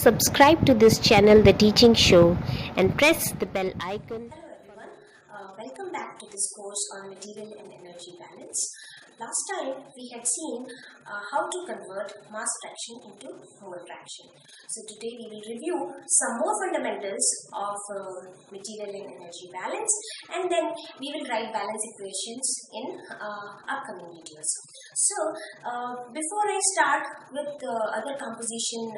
Subscribe to this channel, The Teaching Show, and press the bell icon. Hello everyone, welcome back to this course on material and energy balance. Last time we had seen how to convert mass fraction into mole fraction. So today we will review some more fundamentals of material and energy balance, and then we will write balance equations in upcoming videos. So before I start with the other composition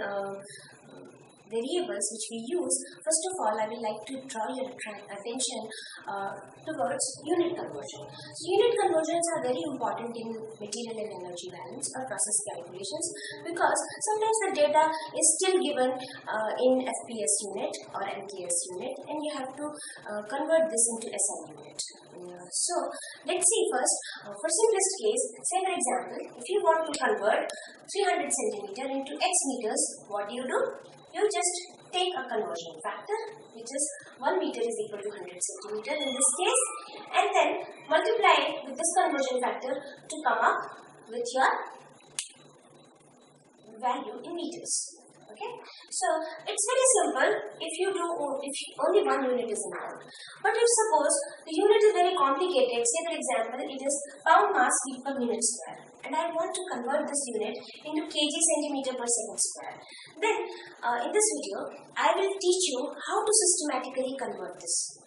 variables which we use, first of all I will like to draw your attention towards unit conversion. So unit conversions are very important in material and energy balance or process calculations, because sometimes the data is still given in FPS unit or MKS unit, and you have to convert this into SI unit. So let's see first, for simplest case, say for example, if you want to convert 300 centimeter into X meters, what do? You just take a conversion factor, which is 1 meter is equal to 100 centimeter in this case, and then multiply it with this conversion factor to come up with your value in meters. Okay, so it's very simple if only one unit is involved. But if suppose the unit is very complicated, say for example it is pound mass feet per minute square, and I want to convert this unit into kg centimeter per second square, then in this video I will teach you how to systematically convert this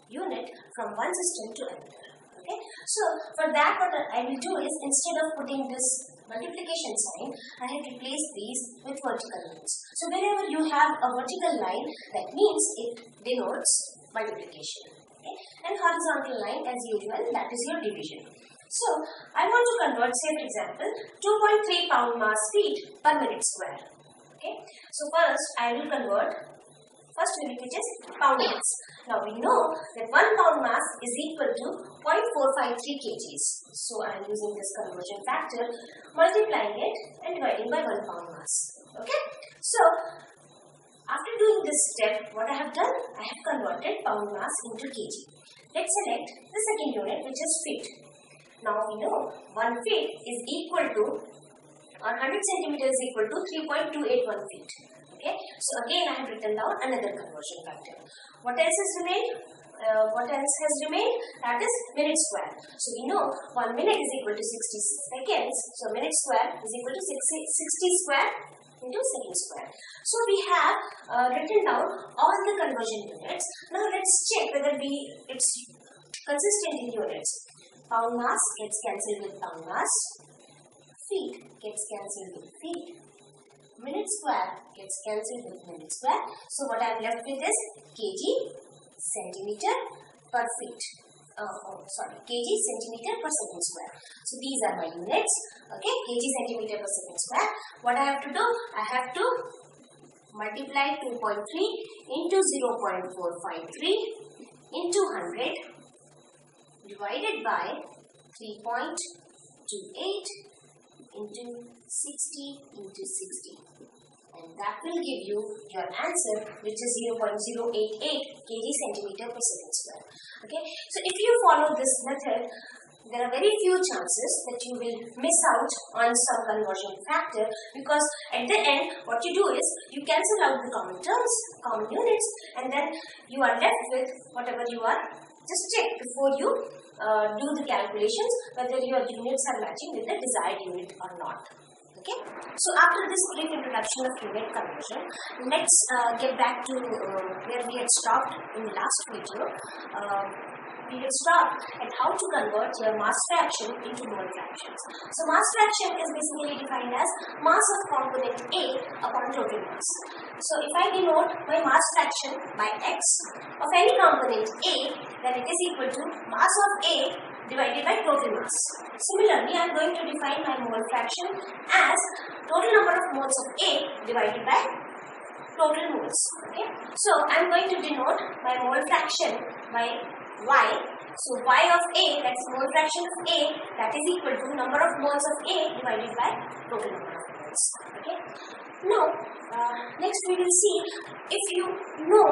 unit from one system to another. Okay, so for that what I will do is, instead of putting this multiplication sign, I have replaced these with vertical lines. So wherever you have a vertical line, that means it denotes multiplication. Okay, and horizontal line as usual, that is your division. So I want to convert, say for example, 2.3 pound mass feet per minute square. Okay, so first I will convert first unit, which is pound mass. Now we know that 1 pound mass is equal to 0.453 kgs. So I am using this conversion factor, multiplying it and dividing by 1 pound mass. Okay, so after doing this step, what I have done, I have converted pound mass into kg. Let's select the second unit, which is feet. Now we know 1 feet is equal to, or 100 centimeters is equal to 3.281 feet. Okay, so again I have written down another conversion factor. What else has remained? That is minute square. So we know 1 minute is equal to 60 seconds. So minute square is equal to 60 square into second square. So we have written down all the conversion units. Now let's check whether it's consistent in units. Pound mass gets cancelled with pound mass. Feet gets cancelled with feet. Minute square gets cancelled with minute square. So what I am left with is kg centimeter per feet. Kg centimeter per second square. So these are my units. Okay, kg centimeter per second square. What I have to do? I have to multiply 2.3 into 0.453 into 100 divided by 3.28 into 60 into 60, and that will give you your answer, which is 0.088 kg centimeter per second square. Okay, so if you follow this method, there are very few chances that you will miss out on some conversion factor, because at the end what you do is you cancel out the common terms, common units, and then you are left with whatever you are. Just check before you do the calculations whether your units are matching with the desired unit or not. Okay, so after this brief introduction of unit conversion, let's get back to where we had stopped in the last video. We had stopped at how to convert your mass fraction into mole fractions. So mass fraction is basically defined as mass of component A upon total mass. So if I denote my mass fraction by X of any component A, then it is equal to mass of A divided by total mass. Similarly, I am going to define my mole fraction as total number of moles of A divided by total moles. Okay, so I am going to denote my mole fraction by Y. So Y of A, that's mole fraction of A, that is equal to number of moles of A divided by total number of moles. Okay, now next we will see, if you know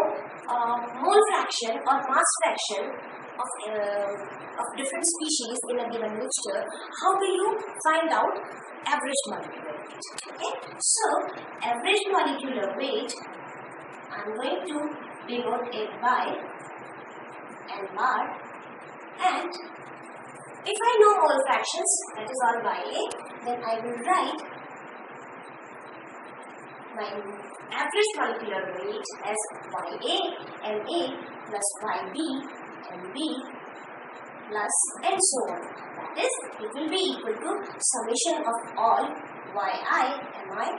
mole fraction or mass fraction, of different species in a given mixture, how will you find out average molecular weight? Okay, so average molecular weight, I'm going to denote it by MR, and if I know mole fractions, that is all by A, then I will write my average molecular weight as YA MA plus YB MB plus and so on. That is, it will be equal to summation of all YI MI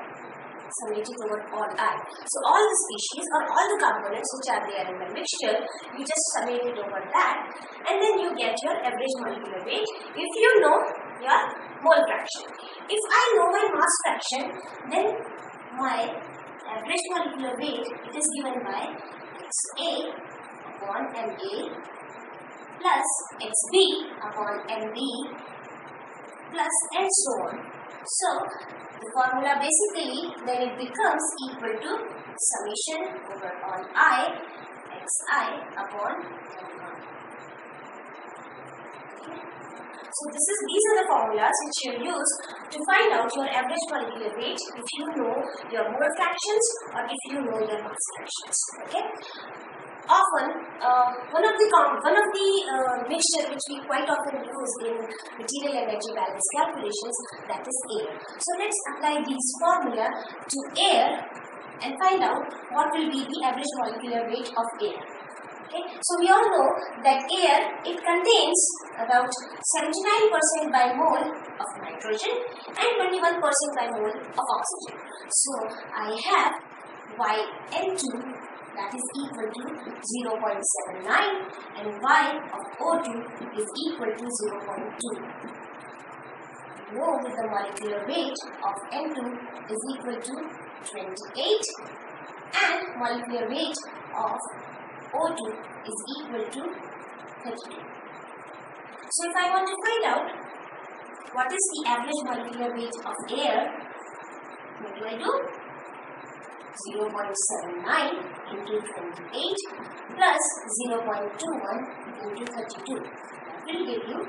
summated over all I. So all the species or all the components which are there in the mixture, you just summate it over that, and then you get your average molecular weight if you know your mole fraction. If I know my mass fraction, then my average molecular weight, it is given by XA upon MA plus XB upon MB plus and so on. So the formula basically then it becomes equal to summation over all I XI upon MR. So these are the formulas which you use to find out your average molecular weight if you know your mole fractions or if you know your mass fractions. Okay. Often, one of the mixture which we quite often use in material energy balance calculations, that is air. So let's apply these formula to air and find out what will be the average molecular weight of air. Okay, so we all know that air, it contains about 79% by mole of nitrogen and 21% by mole of oxygen. So I have YN2 that is equal to 0.79 and Y of O2 is equal to 0.2. We know that the molecular weight of N2 is equal to 28 and molecular weight of O2 is equal to 32. So if I want to find out what is the average molecular weight of air, what do I do? 0.79 into 28 plus 0.21 into 32. That will give you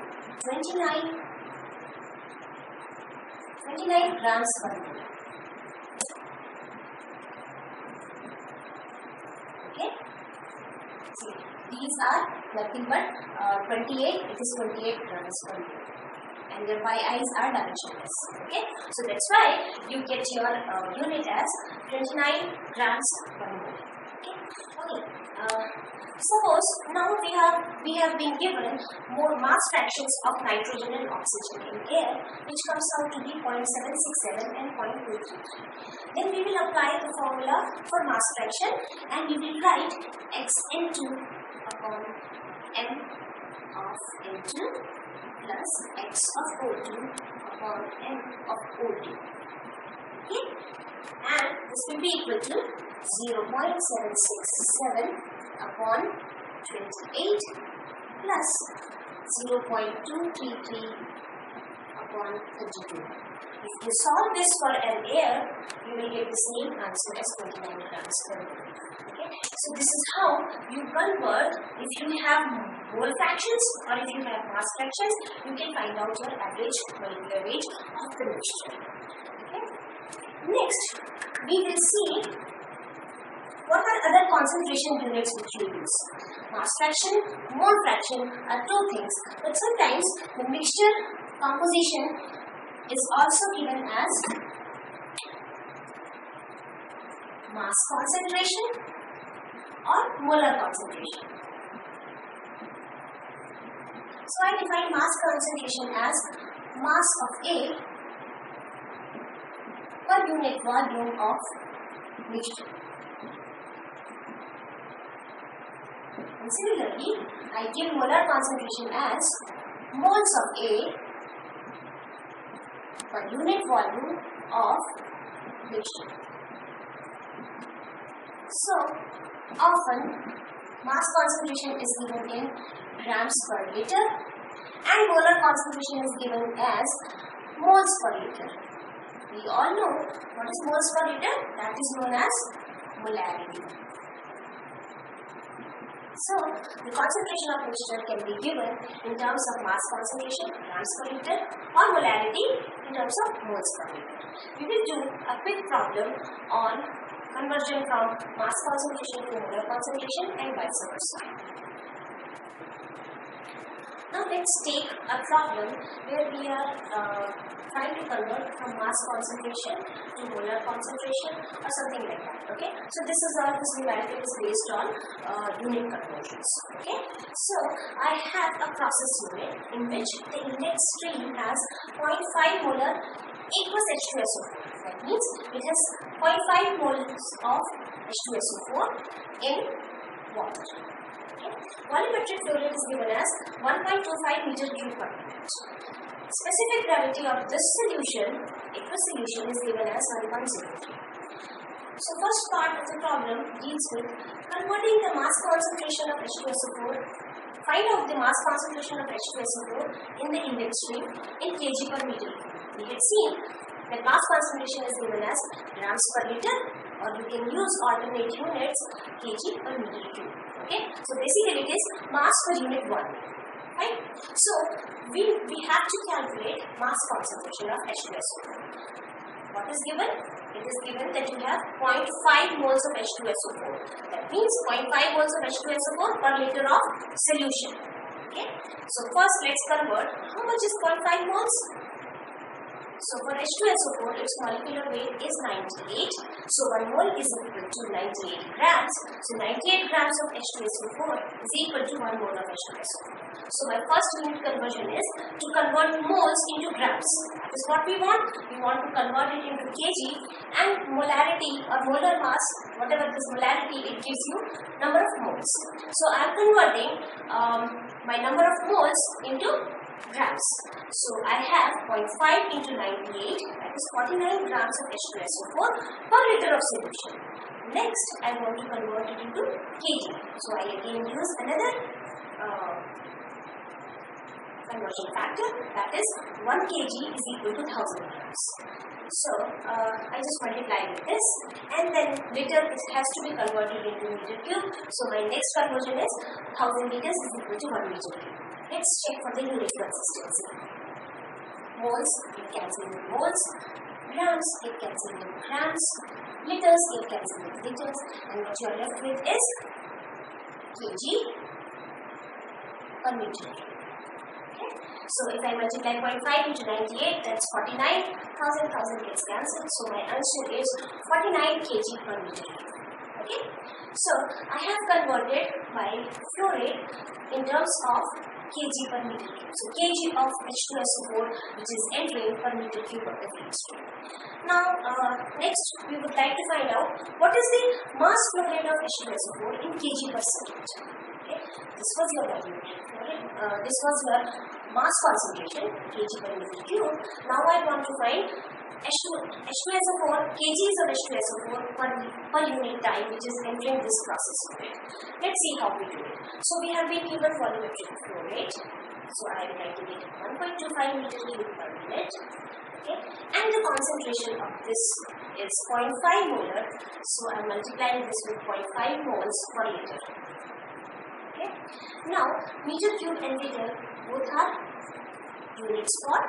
29 grams per mole. Okay. See, these are nothing but 28. It is 28 grams per mole. And your YIs are dimensionless. Okay, so that's why you get your unit as 29 grams per mole. Okay. Suppose now we have been given more mass fractions of nitrogen and oxygen in air, which comes out to be 0.767 and 0.233. Then we will apply the formula for mass fraction, and we will write Xn2 upon M of N2 plus X of O2 upon M of O2. Okay? And this will be equal to 0.767 upon 28 plus 0.233 upon 32. If you solve this for an air, you will get the same answer as 29 grams per mole. Okay? So this is how you convert. If you have mole fractions or if you have mass fractions, you can find out your average molecular weight of the mixture. Okay? Next, we will see what are other concentration units which you use. Mass fraction, mole fraction are two things, but sometimes the mixture composition is also given as mass concentration or molar concentration. So I define mass concentration as mass of A per unit volume of mixture. And similarly, I give molar concentration as moles of A per unit volume of mixture. So, often mass concentration is given in grams per liter and molar concentration is given as moles per liter. We all know what is moles per liter, that is known as molarity. So, the concentration of mixture can be given in terms of mass concentration, grams per liter, or molarity in terms of moles per liter. We will do a quick problem on conversion from mass concentration to molar concentration and vice versa. Now let's take a problem where we are trying to convert from mass concentration to molar concentration or something like that. Okay, so this numerical is based on unit conversions. Okay, so I have a process unit in which the inlet stream has 0.5 molar aqueous H2SO4. That means it has 0.5 moles of H2SO4 in water. Volumetric flow rate is given as 1.25 meter cube per minute. Specific gravity of this solution, aqueous solution, is given as 1.03. So first part of the problem deals with converting the mass concentration of H2SO4. Find out the mass concentration of H2SO4 in the inlet stream in kg per meter. We had seen that mass concentration is given as grams per liter, or you can use alternate units kg per meter cube. Okay, so basically it is mass per unit volume, right? So we have to calculate mass concentration of H2SO4. What is given? It is given that you have 0.5 moles of H2SO4. That means 0.5 moles of H2SO4 per liter of solution. Okay, so first let's convert. How much is 0.5 moles? So for H2SO4, its molecular weight is 98. So 1 mole is equal to 98 grams. So 98 grams of H2SO4 is equal to 1 mole of H2SO4. So my first unit conversion is to convert moles into grams. That is what we want. We want to convert it into kg, and molarity or molar mass, whatever this molarity, it gives you number of moles. So I am converting my number of moles into grams. So I have 0.5 into 98, that is 49 grams of H2SO4 per liter of solution. Next, I want to convert it into kg. So I again use another conversion factor, that is 1 kg is equal to 1000 grams. So I just multiply with this, and then liter it has to be converted into meter cube. So my next conversion is 1000 liters is equal to 1 meter cube. Let's check for the unit consistency. Moles, it cancels with moles. Grams, it cancels with grams. Liters, it cancels with liters. And what you are left with is kg per meter. Okay. So if I multiply 0.5 into 98, that's 49. 1000 gets cancelled. So my answer is 49 kg per meter. Okay. So I have converted my flow rate in terms of kg per meter cube. So kg of H2SO4 which is entering per meter cube of the feed stream. Now next we would like to find out what is the mass flow rate of H2SO4 in kg per second. Okay, this was your volume. This was your mass concentration kg per meter cube. Now I want to find H2SO4, kgs of H2SO4 per unit time which is entering this process unit. Let's see how we do it. So we have been given volumetric flow rate. So I am writing it 1.25 meter cube per minute. Okay, and the concentration of this is 0.5 molar. So I am multiplying this with 0.5 moles per liter. Okay, now meter cube and liter both are units for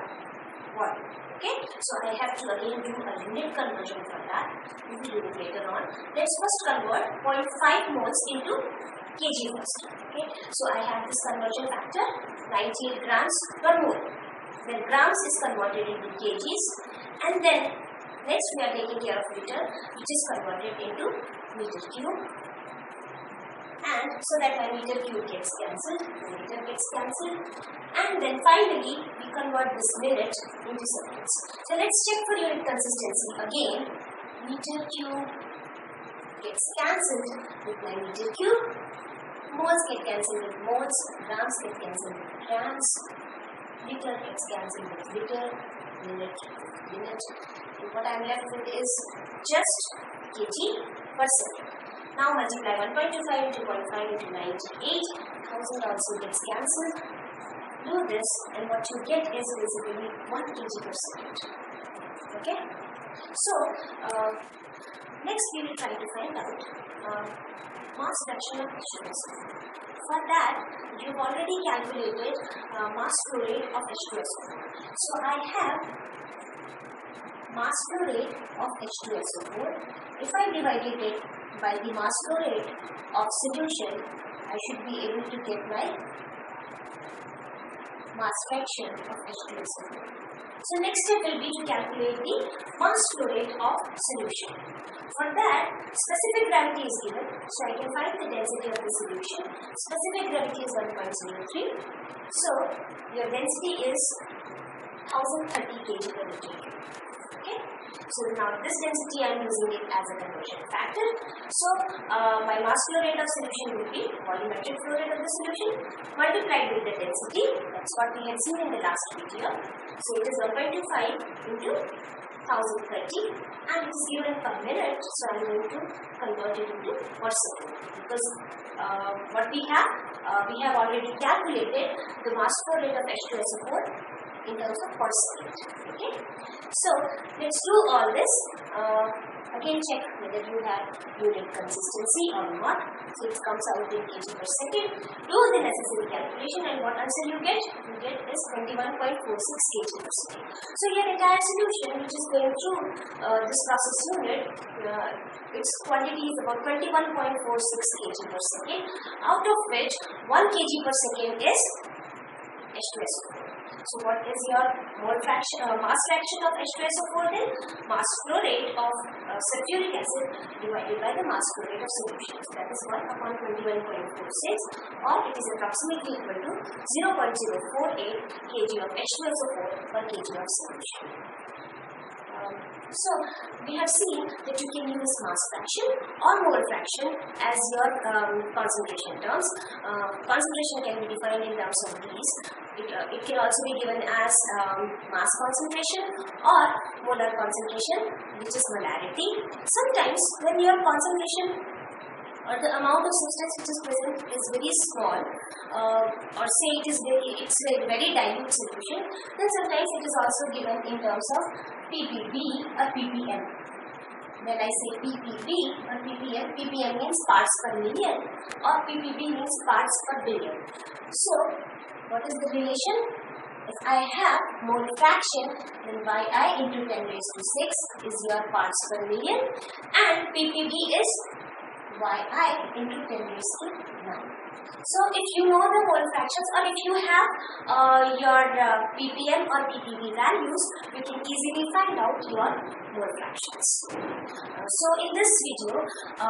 volume. Okay, so I have to again do a unit conversion for that. We will do it later on. Let's first convert 0.5 moles into kg first. Okay, so I have this conversion factor 98 grams per mole. Then grams is converted into kgs, and then next we are taking care of liter, which is converted into meter cube. And so that my meter cube gets cancelled, meter gets cancelled, and then finally we convert this minute into seconds. So let's check for unit consistency again. Meter cube gets cancelled with my meter cube, moles get cancelled with moles, grams get cancelled with grams, liter gets cancelled with liter, minute with minute, and what I am left with is just kg per second. Now multiply 1.25 into 0.5 into 98, 1000 also gets cancelled. Do this, and what you get is basically 1 kg per second. Okay? So, Next, we will try to find out mass fraction of H2SO. For that, you've already calculated mass flow rate of H2SO4. So I have mass flow rate of H2SO4. If I divided it by the mass flow rate of solution, I should be able to get my mass fraction of H2SO4. So next step will be to calculate the mass flow rate of solution. For that, specific gravity is given, so I can find the density of the solution. Specific gravity is 1.03. So your density is 1030 kg per meter. Okay. So now this density I am using it as a conversion factor. So my mass flow rate of solution will be volumetric flow rate of the solution multiplied with the density. That's what we had seen in the last video. So it is 1.25 into 1030 and it is given per minute. So I am going to convert it into per second because what we have already calculated the mass flow rate of H2SO4 in terms of per second. Okay. So let's do all this. Again check whether you have unit consistency or not. So it comes out in kg per second. Do the necessary calculation and what answer you get? You get is 21.46 kg per second. So your entire solution which is going through this process unit, its quantity is about 21.46 kg per second, out of which 1 kg per second is H2SO4. So what is your mass fraction of H2SO4 then? Mass flow rate of sulfuric acid divided by the mass flow rate of solution. So that is 1 upon 21.46 or it is approximately equal to 0.048 kg of H2SO4 per kg of solution. So we have seen that you can use mass fraction or mole fraction as your concentration terms. Concentration can be defined in terms of these. It can also be given as mass concentration or molar concentration, which is molarity. Sometimes when your concentration or the amount of substance which is present is very small, or say it's like very dilute solution, then sometimes it is also given in terms of ppb or ppm. When I say ppb or ppm, ppm means parts per million or ppb means parts per billion. So what is the relation? If I have mole fraction, then Yi into 10 raised to 6 is your parts per million and ppb is Yi into 10 raised to 9. So if you know the mole fractions or if you have your ppm or ppb values, you can easily find out your mole fractions. So in this video,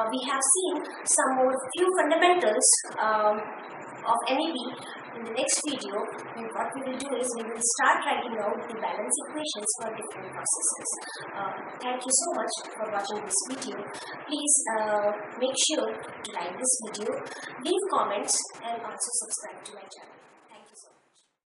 we have seen some more few fundamentals of MEB. In the next video, what we will do is we will start writing out the balance equations for different processes. Thank you so much for watching this video. Please make sure to like this video, leave comments and also subscribe to my channel.